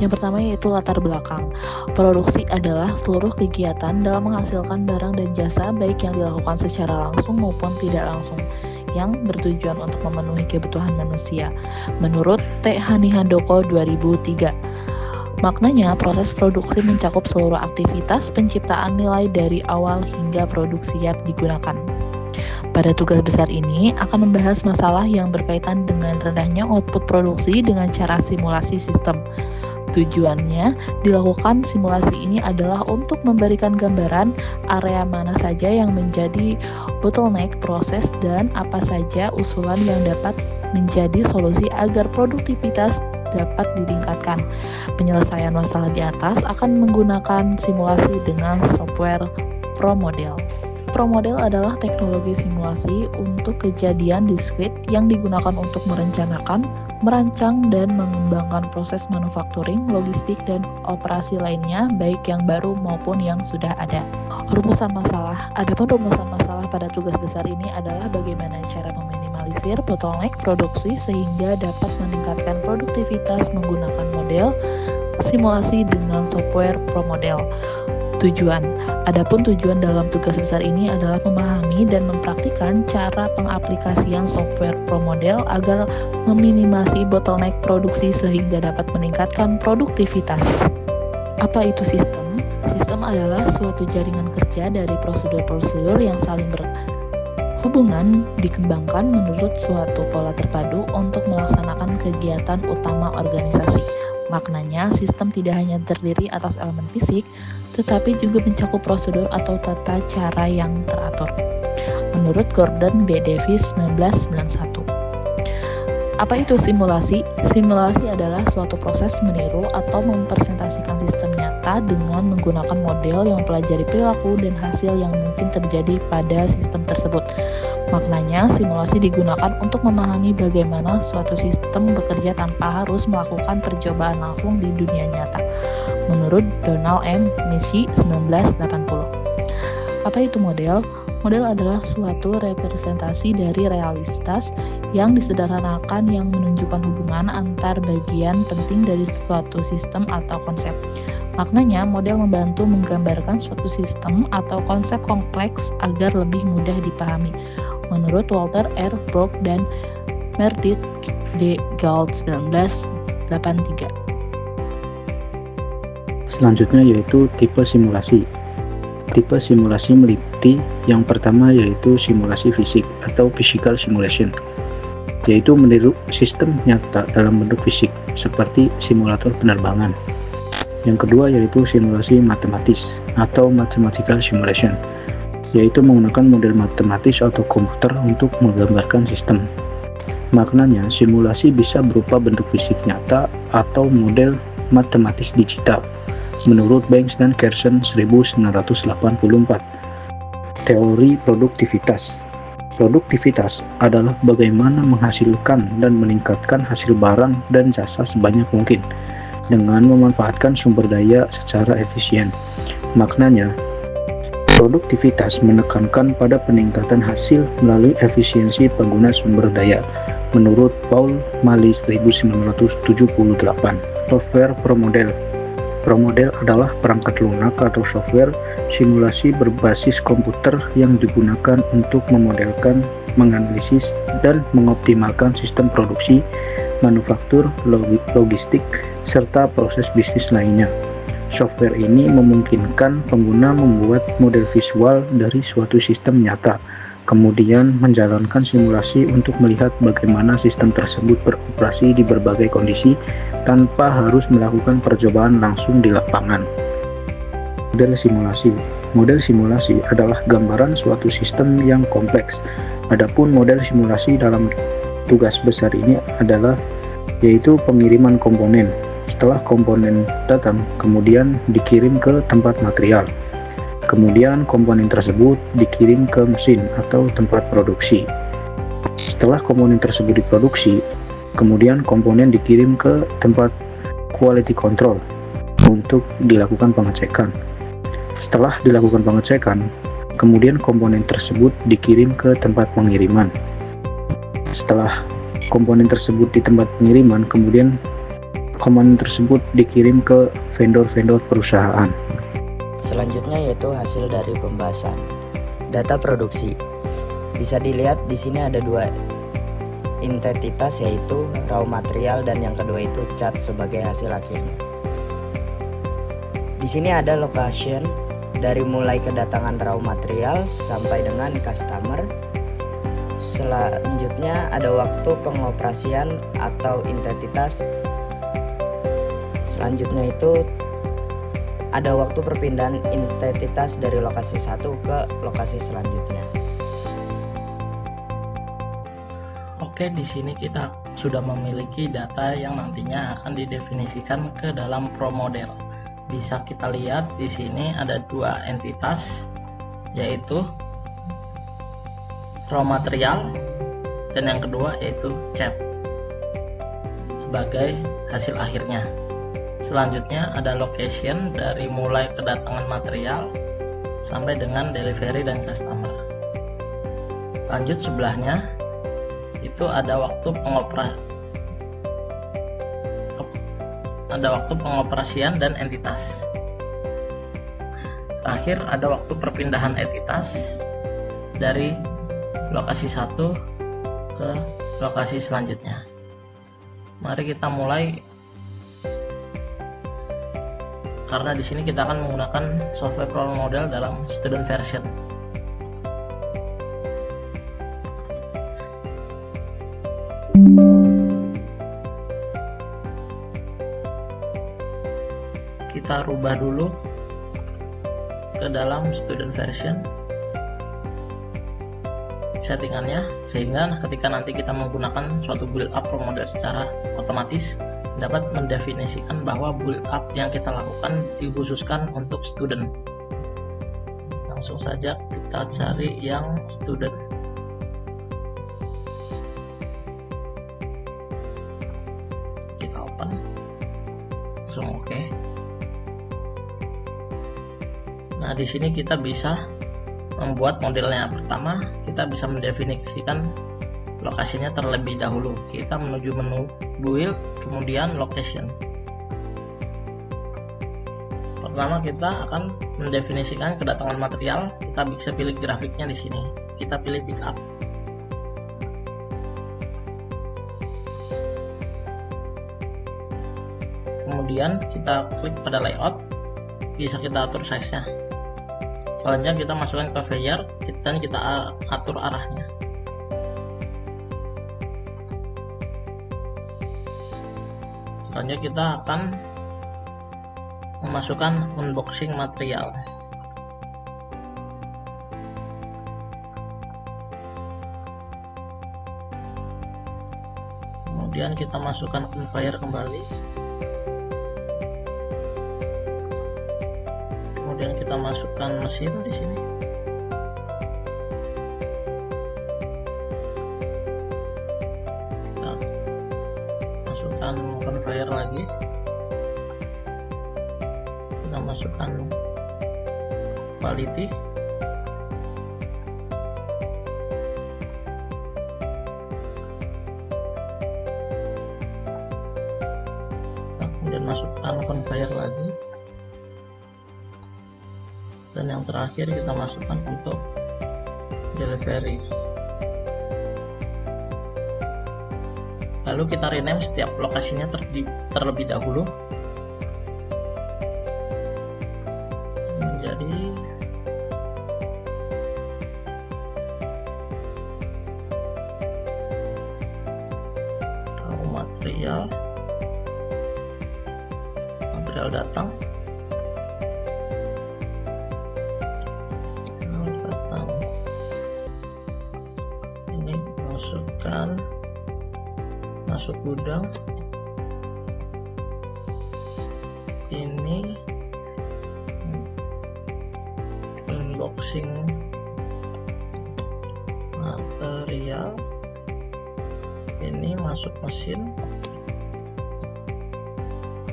Yang pertama yaitu latar belakang. Produksi adalah seluruh kegiatan dalam menghasilkan barang dan jasa baik yang dilakukan secara langsung maupun tidak langsung yang bertujuan untuk memenuhi kebutuhan manusia. Menurut T. Hani Handoko 2003. Maknanya, proses produksi mencakup seluruh aktivitas penciptaan nilai dari awal hingga produk siap digunakan. Pada tugas besar ini akan membahas masalah yang berkaitan dengan rendahnya output produksi dengan cara simulasi sistem. Tujuannya dilakukan simulasi ini adalah untuk memberikan gambaran area mana saja yang menjadi bottleneck proses dan apa saja usulan yang dapat menjadi solusi agar produktivitas dapat ditingkatkan. Penyelesaian masalah di atas akan menggunakan simulasi dengan software ProModel. ProModel adalah teknologi simulasi untuk kejadian diskrit yang digunakan untuk merencanakan, merancang, dan mengembangkan proses manufakturing, logistik, dan operasi lainnya, baik yang baru maupun yang sudah ada. Rumusan masalah. Adapun rumusan masalah pada tugas besar ini adalah bagaimana cara meminimalisir bottleneck produksi sehingga dapat meningkatkan produktivitas menggunakan model simulasi dengan software ProModel. Tujuan. Adapun tujuan dalam tugas besar ini adalah memahami dan mempraktikkan cara pengaplikasian software ProModel agar meminimasi bottleneck produksi sehingga dapat meningkatkan produktivitas. Apa itu sistem? Sistem adalah suatu jaringan kerja dari prosedur-prosedur yang saling berhubungan dikembangkan menurut suatu pola terpadu untuk melaksanakan kegiatan utama organisasi. Maknanya, sistem tidak hanya terdiri atas elemen fisik, tetapi juga mencakup prosedur atau tata cara yang teratur. Menurut Gordon B. Davis 1991. Apa itu simulasi? Simulasi adalah suatu proses meniru atau mempresentasikan sistem nyata dengan menggunakan model yang mempelajari perilaku dan hasil yang mungkin terjadi pada sistem tersebut. Maknanya, simulasi digunakan untuk memahami bagaimana suatu sistem bekerja tanpa harus melakukan percobaan langsung di dunia nyata. Menurut Donald M. Michie 1980. Apa itu model? Model adalah suatu representasi dari realitas yang disederhanakan yang menunjukkan hubungan antar bagian penting dari suatu sistem atau konsep. Maknanya, model membantu menggambarkan suatu sistem atau konsep kompleks agar lebih mudah dipahami. Menurut Walter R. Brock dan Meredith D. Gault 1983. Selanjutnya yaitu tipe simulasi. Tipe simulasi meliputi yang pertama yaitu simulasi fisik atau physical simulation, yaitu meniru sistem nyata dalam bentuk fisik seperti simulator penerbangan. Yang kedua yaitu simulasi matematis atau mathematical simulation, yaitu menggunakan model matematis atau komputer untuk menggambarkan sistem. Maknanya, simulasi bisa berupa bentuk fisik nyata atau model matematis digital. Menurut Banks dan Kersen 1984. Teori produktivitas. Produktivitas adalah bagaimana menghasilkan dan meningkatkan hasil barang dan jasa sebanyak mungkin dengan memanfaatkan sumber daya secara efisien. Maknanya, produktivitas menekankan pada peningkatan hasil melalui efisiensi pengguna sumber daya. Menurut Paul Mali 1978. Software ProModel. ProModel adalah perangkat lunak atau software simulasi berbasis komputer yang digunakan untuk memodelkan, menganalisis, dan mengoptimalkan sistem produksi, manufaktur, logistik, serta proses bisnis lainnya. Software ini memungkinkan pengguna membuat model visual dari suatu sistem nyata, kemudian menjalankan simulasi untuk melihat bagaimana sistem tersebut beroperasi di berbagai kondisi tanpa harus melakukan percobaan langsung di lapangan. Model simulasi. Model simulasi adalah gambaran suatu sistem yang kompleks. Adapun model simulasi dalam tugas besar ini adalah yaitu pengiriman komponen. Setelah komponen datang, kemudian dikirim ke tempat material. Kemudian komponen tersebut dikirim ke mesin atau tempat produksi. Setelah komponen tersebut diproduksi, kemudian komponen dikirim ke tempat quality control untuk dilakukan pengecekan. Setelah dilakukan pengecekan, kemudian komponen tersebut dikirim ke tempat pengiriman. Setelah komponen tersebut di tempat pengiriman, kemudian komponen tersebut dikirim ke vendor-vendor perusahaan. Selanjutnya yaitu hasil dari pembahasan. Data produksi. Bisa dilihat di sini ada dua entitas, yaitu raw material dan yang kedua itu cat sebagai hasil akhirnya. Di sini ada location dari mulai kedatangan raw material sampai dengan customer. Selanjutnya ada waktu pengoperasian atau entitas. Selanjutnya itu ada waktu perpindahan entitas dari lokasi satu ke lokasi selanjutnya. Oke, di sini kita sudah memiliki data yang nantinya akan didefinisikan ke dalam pro model. Bisa kita lihat di sini ada dua entitas, yaitu raw material dan yang kedua yaitu cat sebagai hasil akhirnya. Selanjutnya ada location dari mulai kedatangan material sampai dengan delivery dan customer. Lanjut sebelahnya itu ada waktu pengoperasian dan entitas. Terakhir ada waktu perpindahan entitas dari lokasi satu ke lokasi selanjutnya. Mari kita mulai, karena di sini kita akan menggunakan software Pro Model dalam student version. Kita rubah dulu ke dalam student version settingannya, sehingga ketika nanti kita menggunakan suatu build up Pro Model secara otomatis dapat mendefinisikan bahwa build up yang kita lakukan dikhususkan untuk student. Langsung saja kita cari yang student. Kita open, langsung oke. Nah, di sini kita bisa membuat modelnya. Pertama, kita bisa mendefinisikan lokasinya terlebih dahulu. Kita menuju menu build, kemudian location. Pertama kita akan mendefinisikan kedatangan material. Kita bisa pilih grafiknya di sini. Kita pilih pick up. Kemudian kita klik pada layout. Bisa kita atur size-nya. Selanjutnya kita masukkan ke layer dan kita atur arahnya. Selanjutnya kita akan memasukkan unboxing material. Kemudian kita masukkan conveyor kembali. Kemudian kita masukkan mesin di sini. Kita masukkan conveyor lagi. Kita masukkan quality. Kemudian masukkan conveyor lagi. Dan yang terakhir kita masukkan untuk delivery. Lalu kita rename setiap lokasinya terlebih dahulu menjadi raw material, material datang, masuk gudang, ini unboxing material, ini masuk mesin,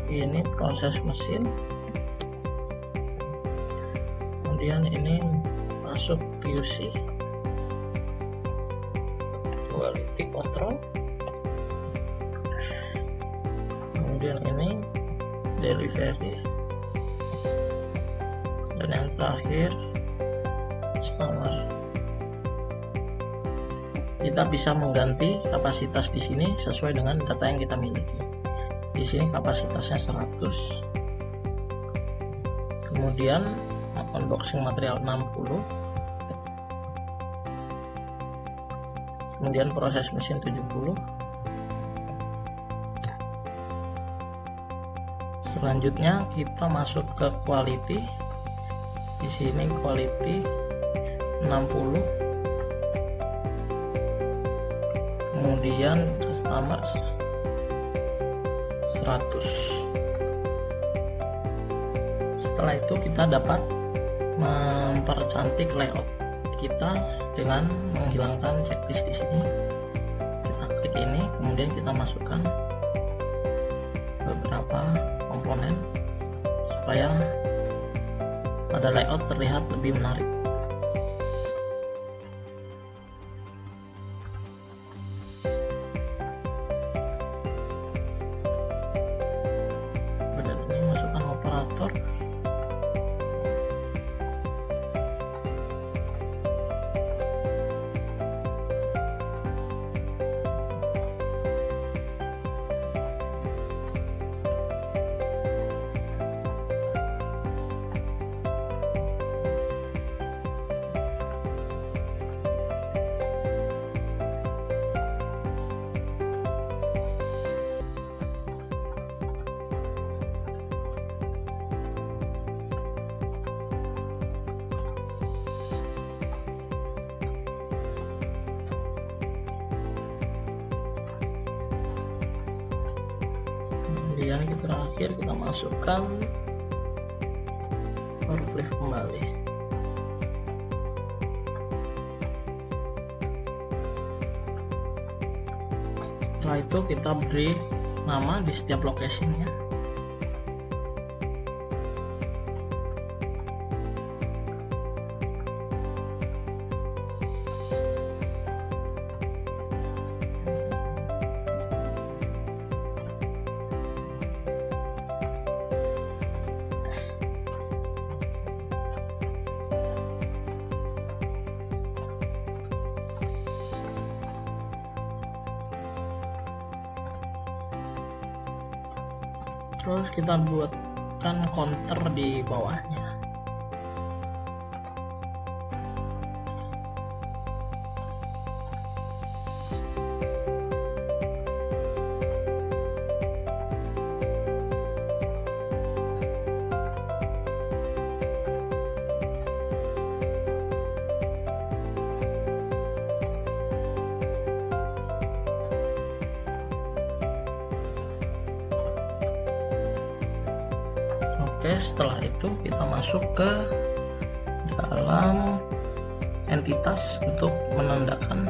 ini proses mesin, kemudian ini masuk QC, quality control, kemudian ini delivery, dan yang terakhir customer. Kita bisa mengganti kapasitas di sini sesuai dengan data yang kita miliki. Di sini kapasitasnya 100. Kemudian unboxing material 60. Kemudian proses mesin 70. Selanjutnya kita masuk ke quality. Di sini quality 60. Kemudian customer 100. Setelah itu kita dapat mempercantik layout kita dengan menghilangkan checklist di sini. Kita klik ini, kemudian kita masukkan beberapa komponen supaya pada layout terlihat lebih menarik. Ini masukkan operator. Kemudian yang terakhir kita masukkan forklift kembali. Setelah itu kita beri nama di setiap lokasinya. Terus kita buatkan counter di bawahnya. Oke, setelah itu kita masuk ke dalam entitas untuk menandakan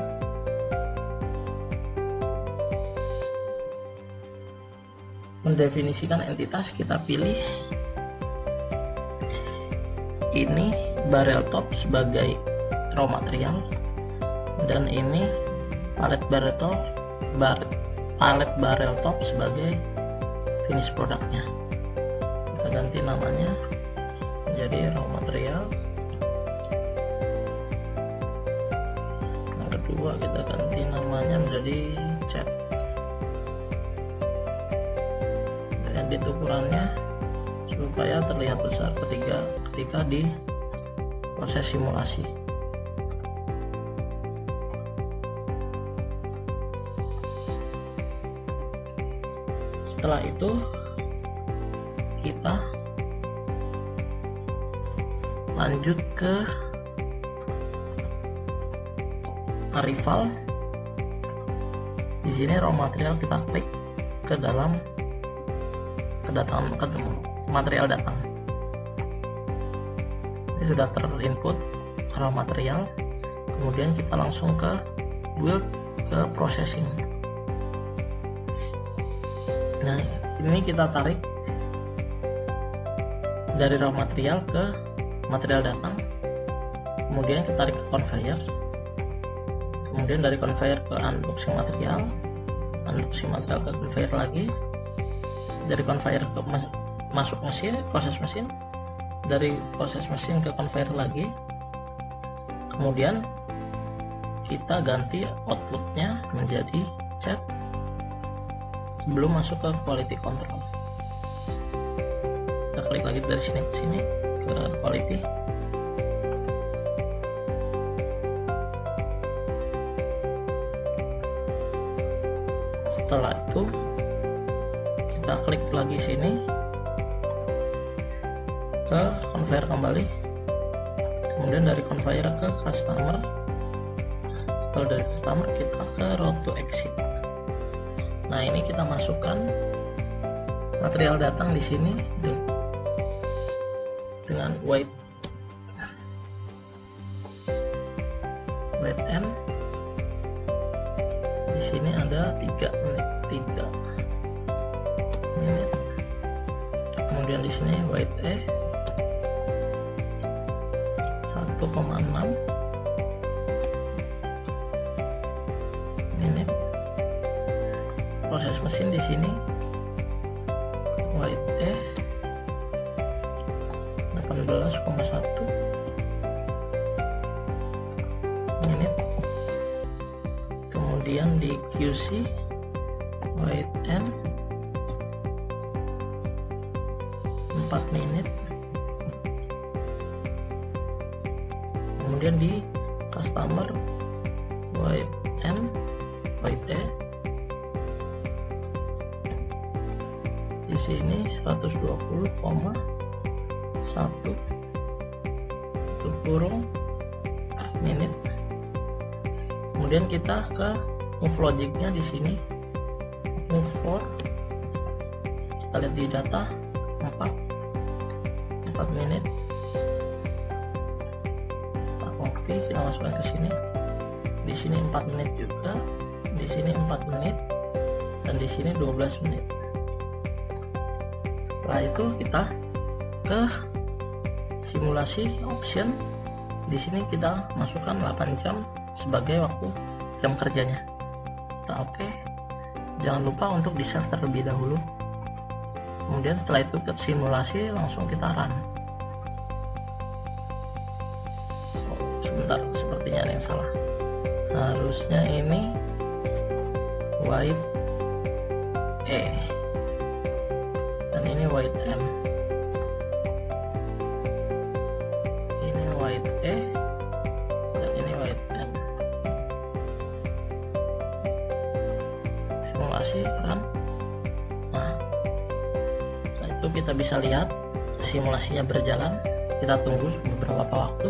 mendefinisikan entitas. Kita pilih ini barrel top sebagai raw material dan ini palet barrel top sebagai finish produknya. Kita ganti namanya menjadi raw material. Yang kedua kita ganti namanya menjadi cat. Edit ukurannya supaya terlihat besar ketika di proses simulasi. Setelah itu kita lanjut ke arrival. Di sini raw material kita klik ke dalam material datang. Ini sudah terinput raw material. Kemudian kita langsung ke build ke processing. Nah, ini kita tarik dari raw material ke material datang, kemudian kita tarik ke conveyor, kemudian dari conveyor ke unboxing material ke conveyor lagi, dari conveyor ke masuk mesin, proses mesin, dari proses mesin ke conveyor lagi, kemudian kita ganti outputnya menjadi chat sebelum masuk ke quality control. Kita klik lagi dari sini ke sini ke quality. Setelah itu kita klik lagi sini ke conveyor kembali, kemudian dari conveyor ke customer. Setelah dari customer kita ke route to exit. Nah, ini kita masukkan material datang di sini dengan wait n. Di sini ada 3 menit. Kemudian di sini wait 1,6 menit. Proses mesin di sini wait 18,1 menit. Kemudian di QC wait n 4 menit. Kemudian di customer wait di sini 120,1 menit. Kemudian kita ke move logicnya di sini move for, kita lihat di data 4 menit. Kita copy, kita masukkan ke sini. Di sini 4 menit juga, di sini 4 menit, dan di sini 12 menit. Setelah itu kita ke simulasi option. Di sini kita masukkan 8 jam sebagai waktu jam kerjanya. Kita oke. Jangan lupa untuk di save terlebih dahulu. Kemudian setelah itu ke simulasi, langsung kita run. Sebentar, sepertinya ada yang salah. Harusnya ini wait dan ini wait m. Ini wait dan ini wait n. Simulasi run. Nah, setelah itu kita bisa lihat simulasinya berjalan. Kita tunggu beberapa waktu.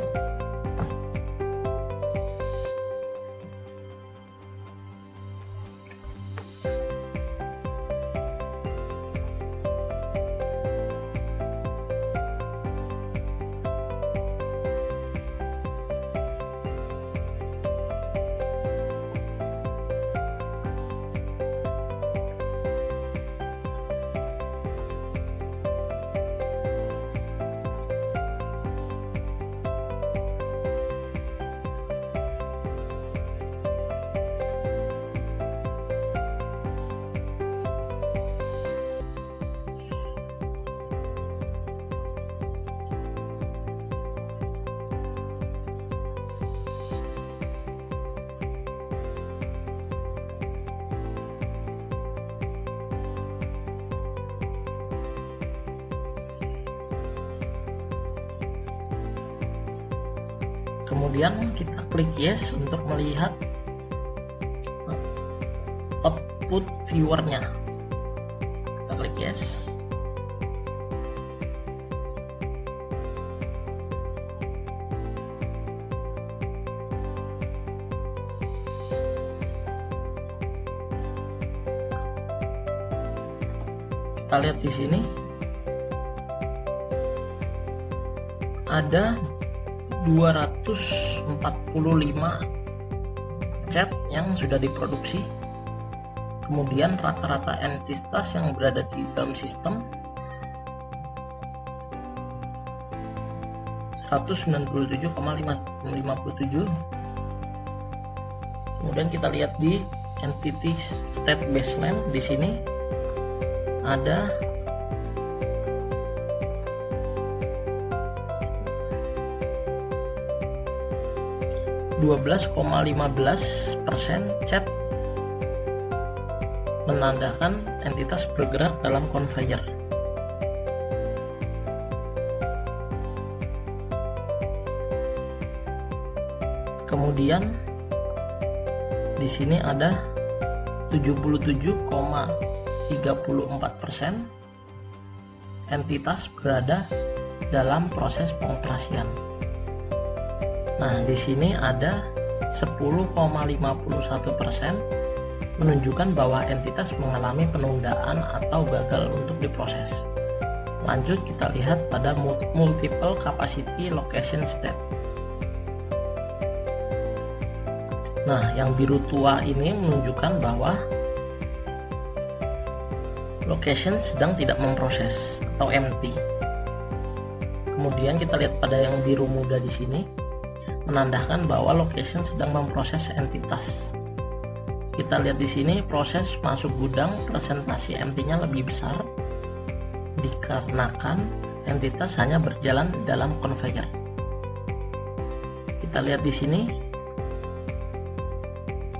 Kemudian kita klik yes untuk melihat output viewernya. Kita klik yes. Kita lihat di sini ada 245 chat yang sudah diproduksi. Kemudian rata-rata entitas yang berada di dalam sistem 197,57. Kemudian kita lihat di entity state baseline, di sini ada 12,15% chat menandakan entitas bergerak dalam conveyor. Kemudian di sini ada 77,34% entitas berada dalam proses pengoperasian. Nah, di sini ada 10,51% menunjukkan bahwa entitas mengalami penundaan atau gagal untuk diproses. Lanjut kita lihat pada multiple capacity location state. Nah, yang biru tua ini menunjukkan bahwa location sedang tidak memproses atau empty. Kemudian kita lihat pada yang biru muda di sini menandakan bahwa location sedang memproses entitas. Kita lihat di sini proses masuk gudang presentasi empty-nya lebih besar dikarenakan entitas hanya berjalan dalam conveyor. Kita lihat di sini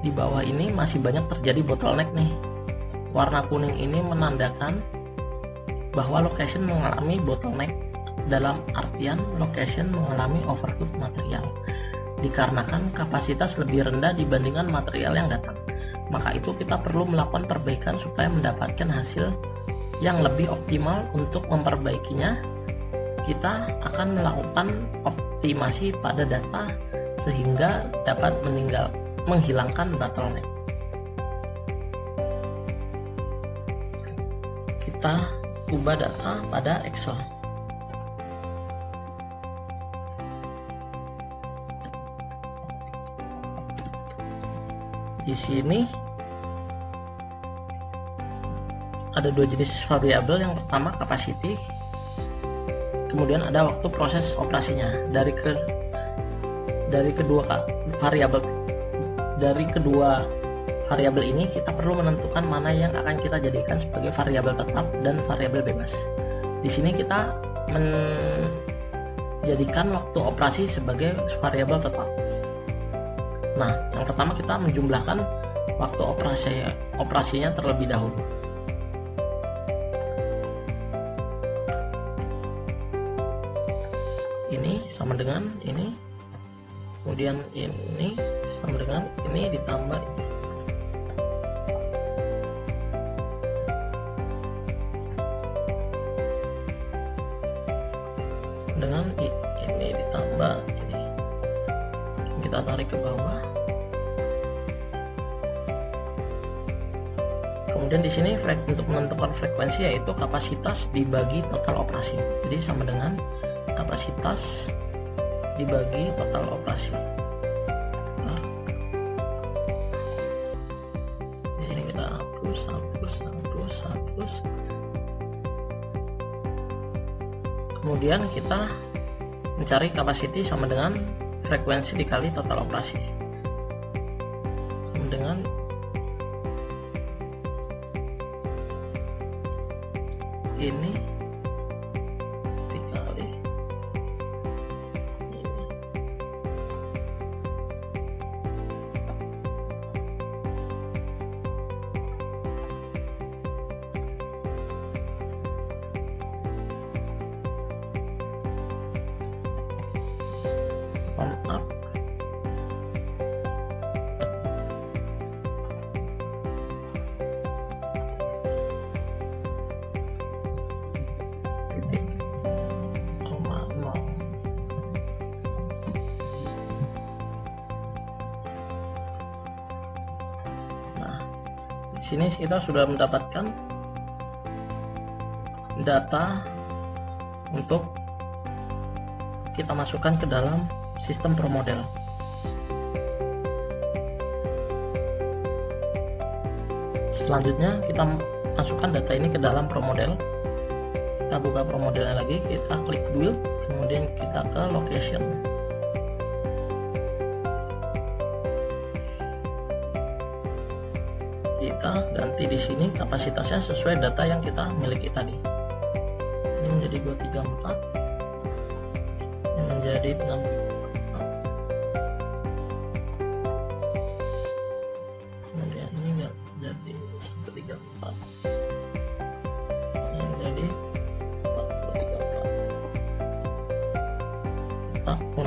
di bawah ini masih banyak terjadi bottleneck nih. Warna kuning ini menandakan bahwa location mengalami bottleneck, dalam artian location mengalami overcook material dikarenakan kapasitas lebih rendah dibandingkan material yang datang. Maka itu kita perlu melakukan perbaikan supaya mendapatkan hasil yang lebih optimal. Untuk memperbaikinya, kita akan melakukan optimasi pada data sehingga dapat menghilangkan bottleneck. Kita ubah data pada Excel. Di sini ada dua jenis variabel. Yang pertama capacity, kemudian ada waktu proses operasinya. Dari kedua variabel ini kita perlu menentukan mana yang akan kita jadikan sebagai variabel tetap dan variabel bebas. Di sini kita menjadikan waktu operasi sebagai variabel tetap. Nah, yang pertama kita menjumlahkan waktu operasinya terlebih dahulu. Ini sama dengan ini, kemudian ini sama dengan ini ditambah ini. Dengan ini ditambah ini. Kita tarik ke bawah. Kemudian di sini untuk menentukan frekuensi yaitu kapasitas dibagi total operasi. Jadi sama dengan kapasitas dibagi total operasi. Nah, di sini kita hapus. Kemudian kita mencari kapasiti sama dengan frekuensi dikali total operasi. Sama dengan ini dikali ini. Up. Di sini kita sudah mendapatkan data untuk kita masukkan ke dalam sistem ProModel. Selanjutnya kita masukkan data ini ke dalam ProModel. Kita buka ProModelnya lagi, kita klik build, kemudian kita ke location. Kita ganti di sini kapasitasnya sesuai data yang kita miliki tadi. Ini menjadi 234, ini menjadi 64.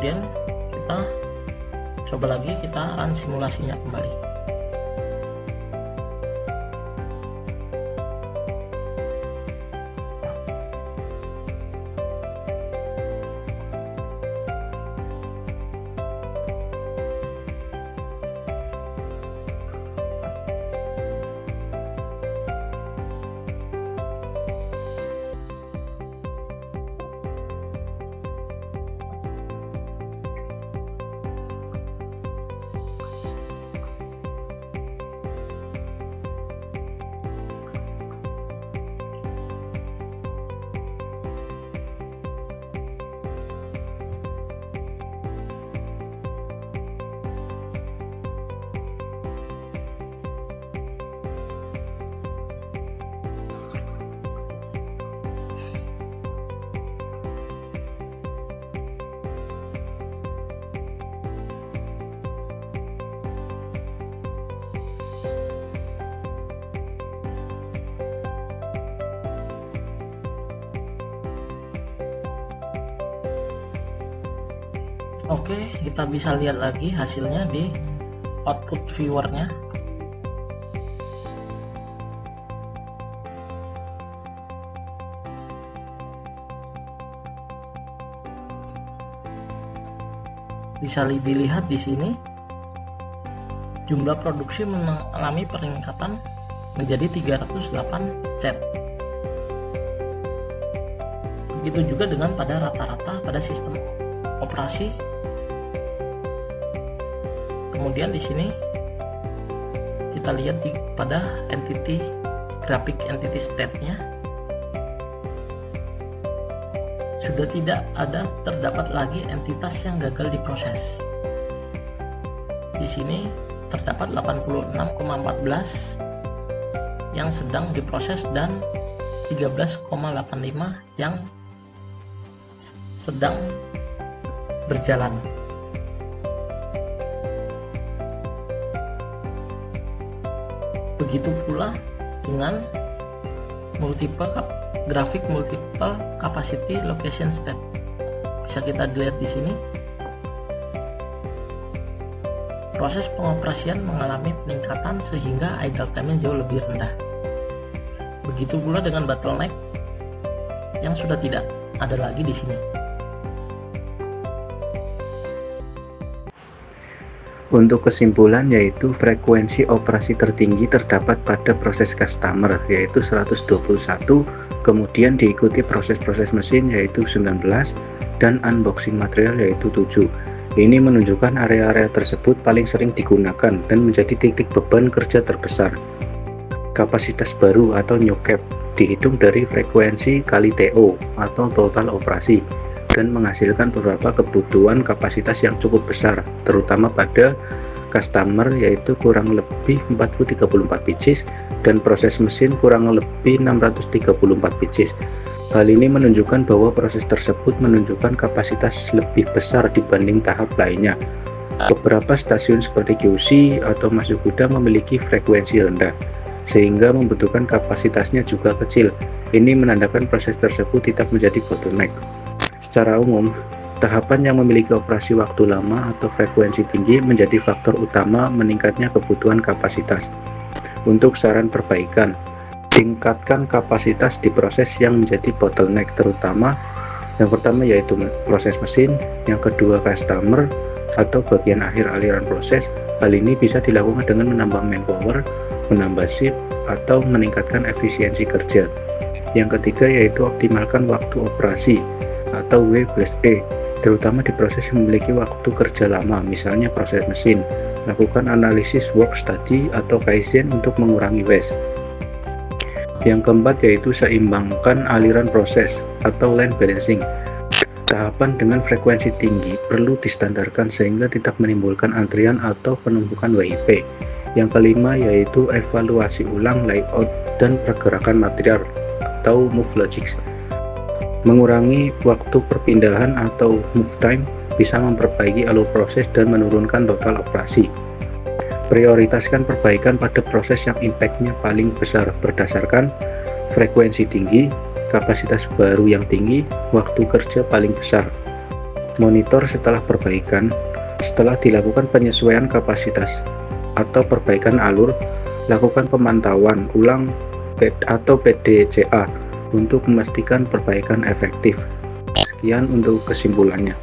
Kemudian kita coba lagi, kita run simulasinya kembali. Oke, kita bisa lihat lagi hasilnya di output viewernya. Bisa dilihat di sini jumlah produksi mengalami peningkatan menjadi 308 set. Begitu juga dengan pada rata-rata pada sistem operasi. Kemudian di sini kita lihat pada entity grafik entity state-nya sudah tidak terdapat lagi entitas yang gagal diproses. Di sini terdapat 86,14 yang sedang diproses dan 13,85 yang sedang berjalan. Begitu pula dengan grafik multiple capacity location state. Bisa kita lihat di sini. Proses pengoperasian mengalami peningkatan sehingga idle time-nya jauh lebih rendah. Begitu pula dengan bottleneck yang sudah tidak ada lagi di sini. Untuk kesimpulan yaitu frekuensi operasi tertinggi terdapat pada proses customer yaitu 121, kemudian diikuti proses-proses mesin yaitu 19 dan unboxing material yaitu 7. Ini menunjukkan area-area tersebut paling sering digunakan dan menjadi titik beban kerja terbesar. Kapasitas baru atau new cap dihitung dari frekuensi kali TO atau total operasi dan menghasilkan beberapa kebutuhan kapasitas yang cukup besar, terutama pada customer yaitu kurang lebih 4034 pieces dan proses mesin kurang lebih 634 pieces. Hal ini menunjukkan bahwa proses tersebut menunjukkan kapasitas lebih besar dibanding tahap lainnya. Beberapa stasiun seperti QC atau masuk gudang memiliki frekuensi rendah, sehingga membutuhkan kapasitasnya juga kecil. Ini menandakan proses tersebut tidak menjadi bottleneck. Secara umum, tahapan yang memiliki operasi waktu lama atau frekuensi tinggi menjadi faktor utama meningkatnya kebutuhan kapasitas. Untuk saran perbaikan, tingkatkan kapasitas di proses yang menjadi bottleneck, terutama yang pertama yaitu proses mesin, yang kedua customer atau bagian akhir aliran proses. Hal ini bisa dilakukan dengan menambah manpower, menambah shift, atau meningkatkan efisiensi kerja. Yang ketiga yaitu optimalkan waktu operasi atau W+E, terutama di proses yang memiliki waktu kerja lama, misalnya proses mesin. Lakukan analisis work study atau kaizen untuk mengurangi waste. Yang keempat yaitu seimbangkan aliran proses atau line balancing. Tahapan dengan frekuensi tinggi perlu distandarkan sehingga tidak menimbulkan antrian atau penumpukan WIP. Yang kelima yaitu evaluasi ulang layout dan pergerakan material atau move logics. Mengurangi waktu perpindahan atau move time bisa memperbaiki alur proses dan menurunkan total operasi. Prioritaskan perbaikan pada proses yang impact-nya paling besar berdasarkan frekuensi tinggi, kapasitas baru yang tinggi, waktu kerja paling besar. Monitor setelah perbaikan. Setelah dilakukan penyesuaian kapasitas atau perbaikan alur, lakukan pemantauan ulang atau PDCA untuk memastikan perbaikan efektif. Sekian untuk kesimpulannya.